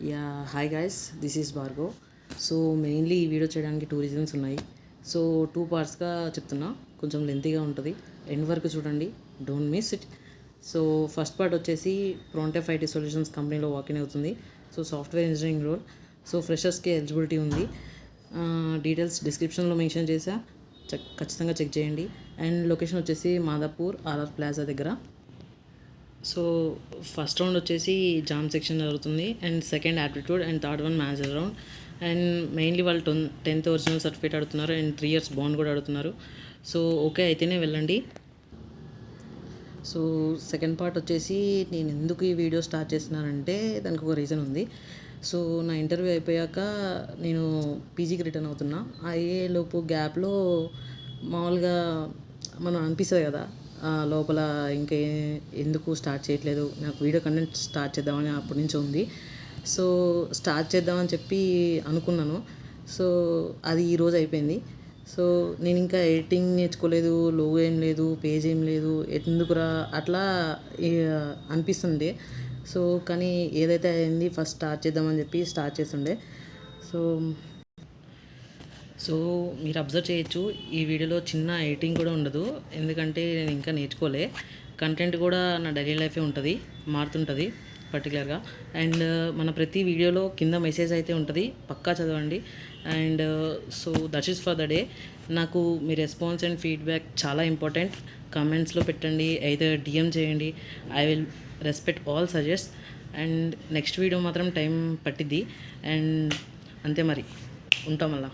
Yeah hi guys, this is Bhargav. So mainly ఈ video చేయడానికి 2 reasons ఉన్నాయి. సో 2 పార్ట్స్గా చెప్తున్నా, కొంచెం లెంతీగా ఉంటుంది. ఎండ్ వరకు చూడండి, don't miss it. So first part వచ్చేసి ప్రోంటెఫ్ ఐటీ సొల్యూషన్స్ కంపెనీలో వాకిన్ అవుతుంది. So software engineering role. So ఫ్రెషర్స్కి ఎలిజిబిలిటీ ఉంది. డీటెయిల్స్ డిస్క్రిప్షన్లో మెన్షన్ చేసా, ఖచ్చితంగా చెక్ చేయండి. అండ్ లొకేషన్ వచ్చేసి మాదాపూర్ ఆర్ఆర్ ప్లాజా దగ్గర. సో ఫస్ట్ రౌండ్ వచ్చేసి జామ్ సెక్షన్ జరుగుతుంది, and second aptitude, and third one maths round. And mainly వాళ్ళు 10th ఒరిజినల్ సర్టిఫికేట్ అడుగుతున్నారు, అండ్ 3 years బాండ్ కూడా అడుగుతున్నారు. సో ఓకే అయితేనే వెళ్ళండి. సో సెకండ్ పార్ట్ వచ్చేసి నేను ఎందుకు ఈ వీడియో స్టార్ట్ చేస్తున్నానంటే దానికి ఒక రీజన్ ఉంది. సో నా ఇంటర్వ్యూ అయిపోయాక నేను పీజీకి రిటర్న్ అవుతున్నా. అయ్యేలోపు గ్యాప్లో మామూలుగా మనం అనిపిస్తుంది కదా, లోపల ఇంకా ఎందుకు స్టార్ట్ చేయట్లేదు, నాకు వీడియో కంటెంట్ స్టార్ట్ చేద్దామని అప్పటి నుంచి ఉంది. సో స్టార్ట్ చేద్దామని చెప్పి అనుకున్నాను. సో అది ఈరోజు అయిపోయింది. సో నేను ఇంకా ఎడిటింగ్ నేర్చుకోలేదు, లోగో ఏం లేదు, పేజ్ ఏం లేదు, ఎందుకురా అట్లా అనిపిస్తుండే. సో కానీ ఏదైతే అయింది, ఫస్ట్ స్టార్ట్ చేద్దామని చెప్పి స్టార్ట్ చేస్తుండే. సో సో మీరు అబ్జర్వ్ చేయొచ్చు, ఈ వీడియోలో చిన్న ఎడిటింగ్ కూడా ఉండదు, ఎందుకంటే నేను ఇంకా నేర్చుకోలే. కంటెంట్ కూడా నా డైలీ లైఫే ఉంటుంది, మారుతుంటుంది పర్టికులర్గా. అండ్ మన ప్రతి వీడియోలో కింద మెసేజ్ అయితే ఉంటుంది, పక్కా చదవండి. And so that is for the day. నాకు మీ రెస్పాన్స్ అండ్ ఫీడ్బ్యాక్ చాలా ఇంపార్టెంట్. కామెంట్స్లో పెట్టండి, అయితే డిఎం చేయండి. I will respect all suggest. And next video మాత్రం టైం పట్టిద్ది. అండ్ అంతే, మరి ఉంటాం అలా.